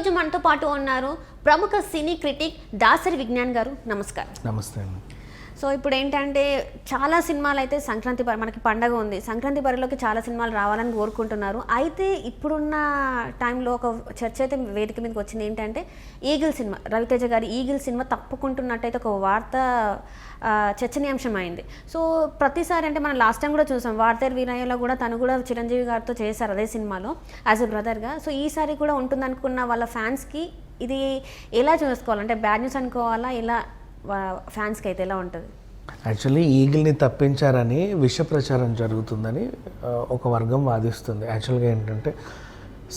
ఈరోజు మనతో పాటు ఉన్నారు ప్రముఖ సినీ క్రిటిక్ దాసరి విజ్ఞాన్ గారు. నమస్కారం. నమస్తే అండి. సో ఇప్పుడు ఏంటంటే చాలా సినిమాలు అయితే సంక్రాంతి మనకి పండగ ఉంది, సంక్రాంతి బరిలోకి చాలా సినిమాలు రావాలని కోరుకుంటున్నారు. అయితే ఇప్పుడున్న టైంలో ఒక చర్చ అయితే వేదిక మీదకి వచ్చింది. ఏంటంటే ఈగిల్ సినిమా, రవితేజ గారి ఈగిల్ సినిమా తప్పుకుంటున్నట్టయితే ఒక వార్త చర్చనీయాంశం అయింది. సో ప్రతిసారి అంటే మనం లాస్ట్ టైం కూడా చూసాం, వార్తేరు వీరయ్యలో కూడా తను కూడా చిరంజీవి గారితో చేశారు అదే సినిమాలో యాజ్ ఎ బ్రదర్గా. సో ఈసారి కూడా ఉంటుందనుకున్న వాళ్ళ ఫ్యాన్స్కి ఇది ఎలా చూసుకోవాలంటే బ్యాడ్ న్యూస్ అనుకోవాలా, ఇలా ఫ్యాన్స్కి అయితే ఎలా ఉంటుంది? యాక్చువల్లీ ఈగిల్ని తప్పించారని విష ప్రచారం జరుగుతుందని ఒక వర్గం వాదిస్తుంది. యాక్చువల్గా ఏంటంటే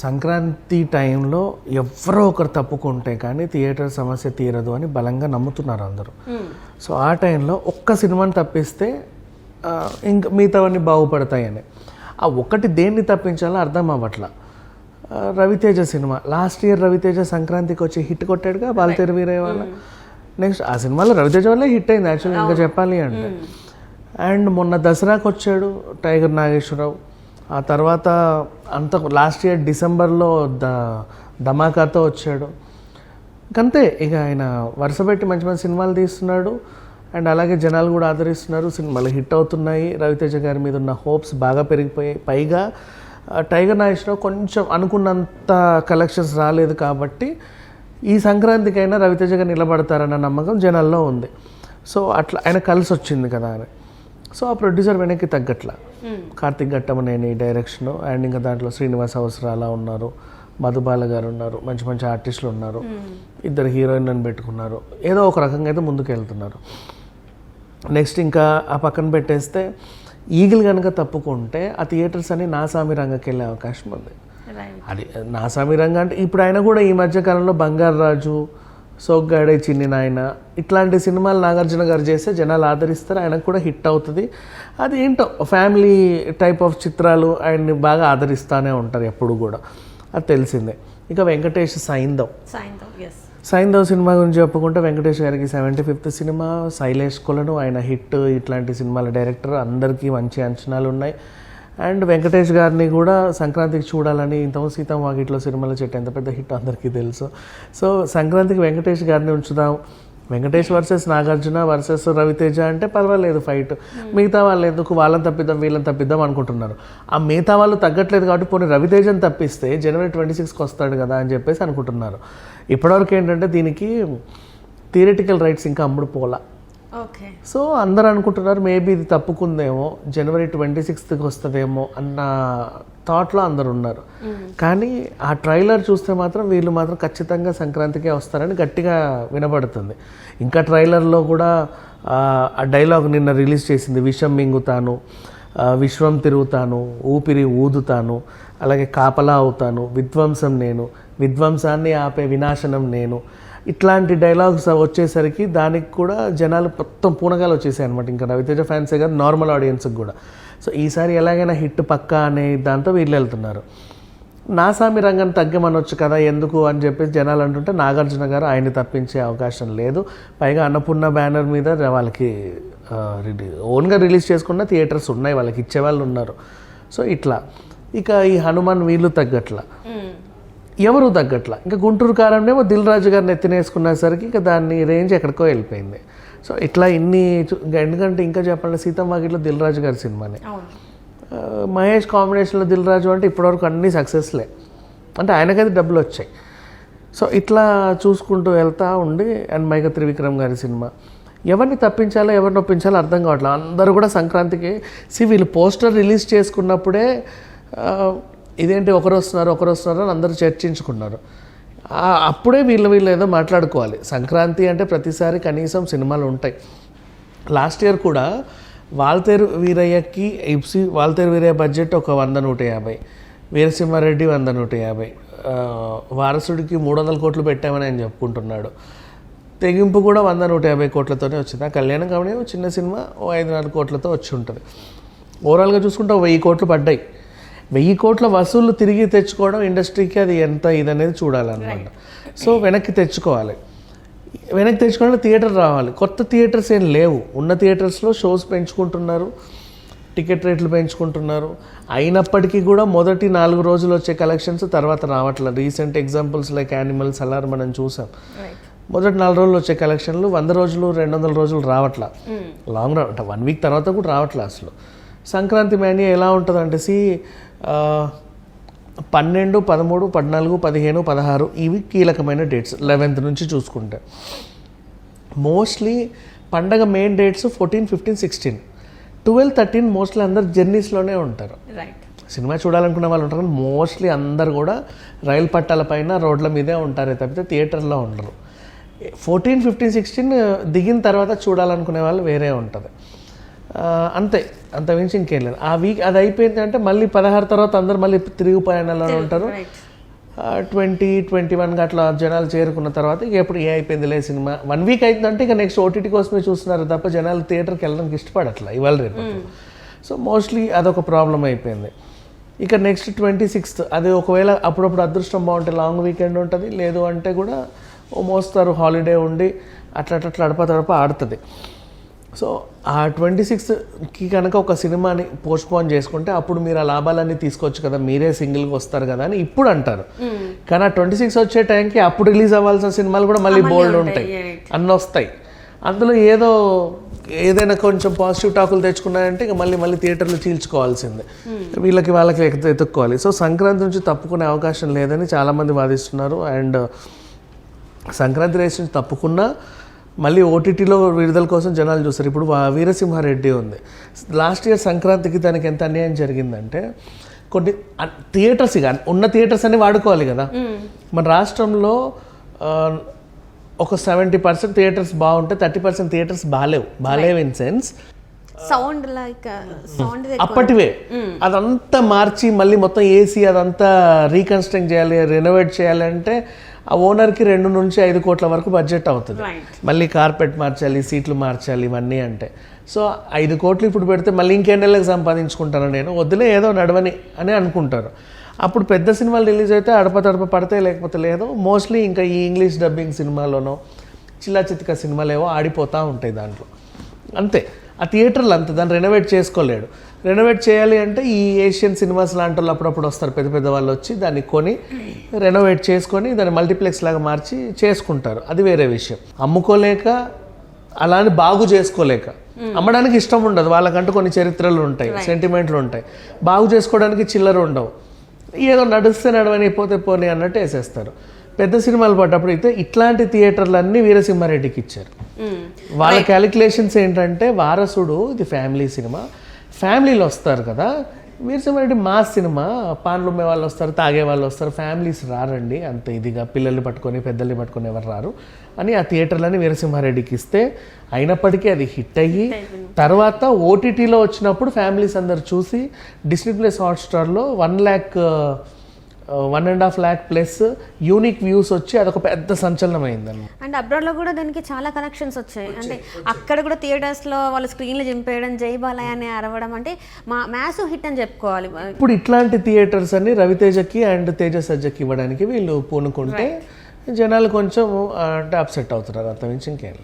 సంక్రాంతి టైంలో ఎవరో ఒకరు తప్పుకుంటే కానీ థియేటర్ సమస్య తీరదు అని బలంగా నమ్ముతున్నారు అందరూ. సో ఆ టైంలో ఒక్క సినిమాని తప్పిస్తే ఇంకా మిగతావన్నీ బాగుపడతాయని, ఆ ఒక్కటి దేన్ని తప్పించాలో అర్థం అవ్వట్లా. Raviteja cinema last year Raviteja సంక్రాంతికి వచ్చి హిట్ కొట్టాడుగా బాలతేరు వీరయ్య వల్ల. నెక్స్ట్ ఆ సినిమాలో రవితేజ వల్లే హిట్ అయింది యాక్చువల్లీ ఇంకా చెప్పాలి అంటే. అండ్ మొన్న దసరాకి వచ్చాడు టైగర్ నాగేశ్వరరావు. ఆ తర్వాత అంత లాస్ట్ ఇయర్ డిసెంబర్లో ధమాకాతో వచ్చాడు. ఇంకంతే ఇక ఆయన వరుస పెట్టి మంచి మంచి సినిమాలు తీస్తున్నాడు. అండ్ అలాగే జనాలు కూడా ఆదరిస్తున్నారు, సినిమాలు హిట్ అవుతున్నాయి. రవితేజ గారి మీద ఉన్న హోప్స్ బాగా పెరిగిపోయాయి. పైగా టైగర్ నాగేశ్వరరావు కొంచెం అనుకున్నంత కలెక్షన్స్ రాలేదు కాబట్టి ఈ సంక్రాంతికైనా రవితేజ గారు నిలబడతారన్న నమ్మకం జనాల్లో ఉంది. సో అట్లా ఆయన కలిసి వచ్చింది కదా అని. సో ఆ ప్రొడ్యూసర్ వెనక్కి తగ్గట్లా. కార్తిక్ ఘట్టమనేని డైరెక్షను, అండ్ ఇంకా దాంట్లో శ్రీనివాస్ అవసరాల ఉన్నారు, మధుబాల గారు ఉన్నారు, మంచి మంచి ఆర్టిస్టులు ఉన్నారు, ఇద్దరు హీరోయిన్లను పెట్టుకున్నారు. ఏదో ఒక రకంగా అయితే ముందుకు వెళ్తున్నారు. నెక్స్ట్ ఇంకా ఆ పక్కన పెట్టేస్తే ఈగిల్ కనుక తప్పుకుంటే ఆ థియేటర్స్ అన్ని నాసామి రంగకి వెళ్ళే అవకాశం ఉంది. అది నాసామి రంగ అంటే ఇప్పుడు ఆయన కూడా ఈ మధ్యకాలంలో బంగారు రాజు, సోగ్గాడే చిన్ని నాయన ఇట్లాంటి సినిమాలు నాగార్జున గారు చేస్తే జనాలు ఆదరిస్తారు, ఆయనకు కూడా హిట్ అవుతుంది. అది ఏంటో ఫ్యామిలీ టైప్ ఆఫ్ చిత్రాలు ఆయన్ని బాగా ఆదరిస్తూనే ఉంటారు ఎప్పుడు కూడా, అది తెలిసిందే. ఇక వెంకటేష్ సైంధవ్ సినిమా గురించి చెప్పుకుంటే వెంకటేష్ గారికి 75th సినిమా, శైలేష్ కొలను ఆయన హిట్, ఇట్లాంటి సినిమాల డైరెక్టర్, అందరికీ మంచి అంచనాలు ఉన్నాయి. అండ్ వెంకటేష్ గారిని కూడా సంక్రాంతికి చూడాలని ఇంతకు సీతం వాకిట్లో సినిమాల చెట్టు ఎంత పెద్ద హిట్ అందరికీ తెలుసు. సో సంక్రాంతికి వెంకటేష్ గారిని ఉంచుదాం. వెంకటేష్ వర్సెస్ నాగార్జున వర్సెస్ రవితేజ అంటే పర్వాలేదు ఫైట్. మిగతా వాళ్ళు ఎందుకు వాళ్ళని తప్పిద్దాం వీళ్ళని తప్పిద్దాం అనుకుంటున్నారు. ఆ మిగతా వాళ్ళు తగ్గట్లేదు కాబట్టి పోనీ రవితేజని తప్పిస్తే జనవరి 26కి వస్తాడు కదా అని చెప్పేసి అనుకుంటున్నారు. ఇప్పటివరకు ఏంటంటే దీనికి థియరిటికల్ రైట్స్ ఇంకా అమ్ముడు పోలా. సో అందరు అనుకుంటున్నారు మేబీ ఇది తప్పుకుందేమో, జనవరి 26కి వస్తుందేమో అన్న థాట్లో అందరు ఉన్నారు. కానీ ఆ ట్రైలర్ చూస్తే మాత్రం వీళ్ళు మాత్రం ఖచ్చితంగా సంక్రాంతికే వస్తారని గట్టిగా వినబడుతుంది. ఇంకా ట్రైలర్లో కూడా ఆ డైలాగ్ నిన్న రిలీజ్ చేసింది, విషం మింగుతాను, విశ్వం తిరుగుతాను, ఊపిరి ఊదుతాను, అలాగే కాపలా అవుతాను, విధ్వంసం నేను, విధ్వంసాన్ని ఆపే వినాశనం నేను, ఇట్లాంటి డైలాగ్స్ వచ్చేసరికి దానికి కూడా జనాలు మొత్తం పూనకాలు వచ్చేసాయి అనమాట. ఇంకా రవితేజ ఫ్యాన్సే కాదు నార్మల్ ఆడియన్స్కి కూడా. సో ఈసారి ఎలాగైనా హిట్ పక్కా అనే దాంతో వీళ్ళు వెళ్తున్నారు. నాసామి రంగాన్ని తగ్గమనొచ్చు కదా ఎందుకు అని చెప్పేసి జనాలు అంటుంటే నాగార్జున గారు ఆయన్ని తప్పించే అవకాశం లేదు. పైగా అన్నపూర్ణ బ్యానర్ మీద వాళ్ళకి ఓన్గా రిలీజ్ చేసుకున్న థియేటర్స్ ఉన్నాయి, వాళ్ళకి ఇచ్చేవాళ్ళు ఉన్నారు. సో ఇట్లా ఇక ఈ హనుమాన్ వీళ్ళు తగ్గట్లా, ఎవరు తగ్గట్లా. ఇంకా గుంటూరు కారంనేమో దిల్ రాజు గారిని ఎత్తినేసుకునేసరికి ఇంకా దాన్ని రేంజ్ ఎక్కడికో వెళ్ళిపోయింది. సో ఇట్లా ఇన్ని ఎందుకంటే ఇంకా చెప్పాలంటే సీతం వాకిట్లో దిల్ రాజు గారి సినిమానే, మహేష్ కాంబినేషన్లో దిల్ రాజు అంటే ఇప్పటివరకు అన్నీ సక్సెస్లే, అంటే ఆయనకైతే డబ్బులు వచ్చాయి. సో ఇట్లా చూసుకుంటూ వెళ్తూ ఉండి అండ్ మైగా త్రివిక్రమ్ గారి సినిమా ఎవరిని తప్పించాలో ఎవరిని ఒప్పించాలో అర్థం కావట్లేదు. అందరూ కూడా సంక్రాంతికి వీళ్ళు పోస్టర్ రిలీజ్ చేసుకున్నప్పుడే ఇదేంటి ఒకరు వస్తున్నారు అని అందరూ చర్చించుకున్నారు. అప్పుడే వీళ్ళు ఏదో మాట్లాడుకోవాలి. సంక్రాంతి అంటే ప్రతిసారి కనీసం సినిమాలు ఉంటాయి. లాస్ట్ ఇయర్ కూడా వాల్తేరు వీరయ్యకి వాల్తేరు వీరయ్య బడ్జెట్ ఒక 100-150, వీరసింహారెడ్డి 100-150, వారసుడికి 300 కోట్లు పెట్టామని ఆయన చెప్పుకుంటున్నాడు. తెగింపు కూడా 100-150 కోట్లతోనే వచ్చింది. ఆ కళ్యాణం కాబట్టి చిన్న సినిమా 5-4 కోట్లతో వచ్చి ఉంటుంది. ఓవరాల్గా చూసుకుంటే 1000 కోట్లు పడ్డాయి. 1000 కోట్ల వసూళ్ళు తిరిగి తెచ్చుకోవడం ఇండస్ట్రీకి అది ఎంత ఇదనేది చూడాలన్నమాట. సో వెనక్కి తెచ్చుకోవాలి. థియేటర్ రావాలి. కొత్త థియేటర్స్ ఏం లేవు, ఉన్న థియేటర్స్లో షోస్ పెంచుకుంటున్నారు. టికెట్ రేట్లు పెంచుకుంటున్నారు. అయినప్పటికీ కూడా మొదటి 4 రోజులు వచ్చే కలెక్షన్స్ తర్వాత రావట్లేదు. రీసెంట్ ఎగ్జాంపుల్స్ లైక్ యానిమల్స్ అలార్ మనం చూసాం. మొదటి 4 రోజులు వచ్చే కలెక్షన్లు 100 రోజులు 200 రోజులు రావట్లా, లాంగ్ రన్ 1 వీక్ తర్వాత కూడా రావట్లా. అసలు సంక్రాంతి మేనియా ఎలా ఉంటుందంటే 12, 13, 14, 15, 16 ఇవి కీలకమైన డేట్స్. 11th నుంచి చూసుకుంటే మోస్ట్లీ పండగ మెయిన్ డేట్స్ 14, 15, 16, 12, 13 మోస్ట్లీ అందరు జర్నీస్లోనే ఉంటారు. సినిమా చూడాలనుకునే వాళ్ళు ఉంటారు, కానీ మోస్ట్లీ అందరు కూడా రైలు పట్టాల పైన రోడ్ల మీదే ఉంటారే తప్పితే థియేటర్లో ఉండరు. 14, 15, 16 దిగిన తర్వాత చూడాలనుకునే వాళ్ళు వేరే ఉంటుంది. అంతే, అంత మించి ఇంకేం లేదు. ఆ వీక్ అది అయిపోయింది అంటే మళ్ళీ 16 తర్వాత అందరు మళ్ళీ తిరుగు ప్రయాణాల్లో ఉంటారు. 20, 21 అట్లా జనాలు చేరుకున్న తర్వాత ఇక ఎప్పుడు అయిపోయిందిలే సినిమా. 1 వీక్ అవుతుందంటే ఇక నెక్స్ట్ ఓటీటీ కోసమే చూస్తున్నారు తప్ప జనాలు థియేటర్కి వెళ్ళడానికి ఇష్టపడట్లా ఇవాళ రేపు. సో మోస్ట్లీ అదొక ప్రాబ్లం అయిపోయింది. ఇక నెక్స్ట్ 26th అది ఒకవేళ అప్పుడప్పుడు అదృష్టం బాగుంటే లాంగ్ వీకెండ్ ఉంటుంది, లేదు అంటే కూడా ఓ మోస్తారు హాలిడే ఉండి అట్లా తడప ఆడుతుంది. సో ఆ 26కి కనుక ఒక సినిమాని పోస్ట్పోన్ చేసుకుంటే అప్పుడు మీరు ఆ లాభాలన్నీ తీసుకోవచ్చు కదా, మీరే సింగిల్గా వస్తారు కదా అని ఇప్పుడు అంటారు. కానీ ఆ 26 వచ్చే టైంకి అప్పుడు రిలీజ్ అవ్వాల్సిన సినిమాలు కూడా మళ్ళీ బోల్డ్ ఉంటాయి, అన్నీ వస్తాయి. అందులో ఏదైనా కొంచెం పాజిటివ్ టాకులు తెచ్చుకున్నాయంటే ఇక మళ్ళీ థియేటర్లు చీల్చుకోవాల్సిందే, వాళ్ళకి ఎత్తుక్కోవాలి. సో సంక్రాంతి నుంచి తప్పుకునే అవకాశం లేదని చాలామంది వాదిస్తున్నారు. అండ్ సంక్రాంతి రేస్ నుంచి తప్పుకున్నా మళ్ళీ ఓటీటీలో విడుదల కోసం జనాలు చూస్తారు. ఇప్పుడు వీరసింహారెడ్డి ఉంది. లాస్ట్ ఇయర్ సంక్రాంతికి దానికి ఎంత అన్యాయం జరిగిందంటే కొన్ని థియేటర్స్ ఇక ఉన్న థియేటర్స్ అన్ని వాడుకోవాలి కదా. మన రాష్ట్రంలో ఒక 70% థియేటర్స్ బాగుంటే 30% థియేటర్స్ బాలేవు ఇన్ సెన్స్ సౌండ్ అప్పటివే. అదంతా మార్చి మళ్ళీ మొత్తం ఏసీ అదంతా రీకన్స్ట్రక్ట్ చేయాలి, రెనోవేట్ చేయాలంటే ఆ ఓనర్కి 2 నుంచి 5 కోట్ల వరకు బడ్జెట్ అవుతుంది. మళ్ళీ కార్పెట్ మార్చాలి, సీట్లు మార్చాలి, ఇవన్నీ అంటే. సో 5 కోట్లు ఇప్పుడు పెడితే మళ్ళీ ఇంకేళ్ళకి సంపాదించుకుంటాను నేను, వద్దులే ఏదో నడవని అని అనుకుంటారు. అప్పుడు పెద్ద సినిమాలు రిలీజ్ అయితే అడప పడితే లేకపోతే లేదు. మోస్ట్లీ ఇంకా ఈ ఇంగ్లీష్ డబ్బింగ్ సినిమాలోనో చిల్లా చితిక సినిమాలు ఏవో ఆడిపోతూ ఉంటాయి దాంట్లో. అంతే, ఆ థియేటర్లు అంతే, దాన్ని రెనోవేట్ చేసుకోలేడు. రెనోవేట్ చేయాలి అంటే ఈ ఏషియన్ సినిమాస్ లాంటి వాళ్ళు అప్పుడప్పుడు వస్తారు, పెద్ద వాళ్ళు వచ్చి దాన్ని కొని రెనోవేట్ చేసుకొని దాన్ని మల్టీప్లెక్స్ లాగా మార్చి చేసుకుంటారు. అది వేరే విషయం. అమ్ముకోలేక అలానే బాగు చేసుకోలేక, అమ్మడానికి ఇష్టం ఉండదు వాళ్ళకంటూ, కొన్ని చరిత్రలు ఉంటాయి, సెంటిమెంట్లు ఉంటాయి. బాగు చేసుకోవడానికి చిల్లర ఉండవు, ఏదో నడిస్తే నడవని పోతే పోనీ అన్నట్టు వేసేస్తారు. పెద్ద సినిమాలు పడ్డప్పుడు అయితే ఇట్లాంటి థియేటర్లన్నీ వీరసింహారెడ్డికి ఇచ్చారు. వాళ్ళ క్యాలిక్యులేషన్స్ ఏంటంటే వారసుడు ఇది ఫ్యామిలీ సినిమా, ఫ్యామిలీలో వస్తారు కదా, వీరసింహారెడ్డి మాస్ సినిమా, పాన్లు ఉమ్మే వాళ్ళు వస్తారు, తాగే వాళ్ళు వస్తారు, ఫ్యామిలీస్ రారండి అంత ఇదిగా, పిల్లల్ని పట్టుకొని పెద్దల్ని పట్టుకొని ఎవరు రారు అని ఆ థియేటర్లని వీరసింహారెడ్డికి ఇస్తే, అయినప్పటికీ అది హిట్ అయ్యి తర్వాత ఓటీటీలో వచ్చినప్పుడు ఫ్యామిలీస్ అందరు చూసి డిస్నీ ప్లస్ హాట్స్టార్లో 1.5 lakh ప్లస్ యూనిక్ వ్యూస్ వచ్చి అదొక పెద్ద సంచలనం అయిందండి. అండ్ అబ్రాడ్లో కూడా దానికి చాలా కనెక్షన్స్ వచ్చాయి. అంటే అక్కడ కూడా థియేటర్స్లో వాళ్ళు స్క్రీన్లు చింపేయడం, జై బాలయ్య అని అరవడం, అంటే మ్యాసివ్ హిట్ అని చెప్పుకోవాలి. ఇప్పుడు ఇట్లాంటి థియేటర్స్ అన్ని రవితేజకి అండ్ తేజ సజ్జకి ఇవ్వడానికి వీళ్ళు పూనుకుంటే జనాలు కొంచెం అంటే అప్సెట్ అవుతున్నారు, అంతమించి ఇంకేం లేదు.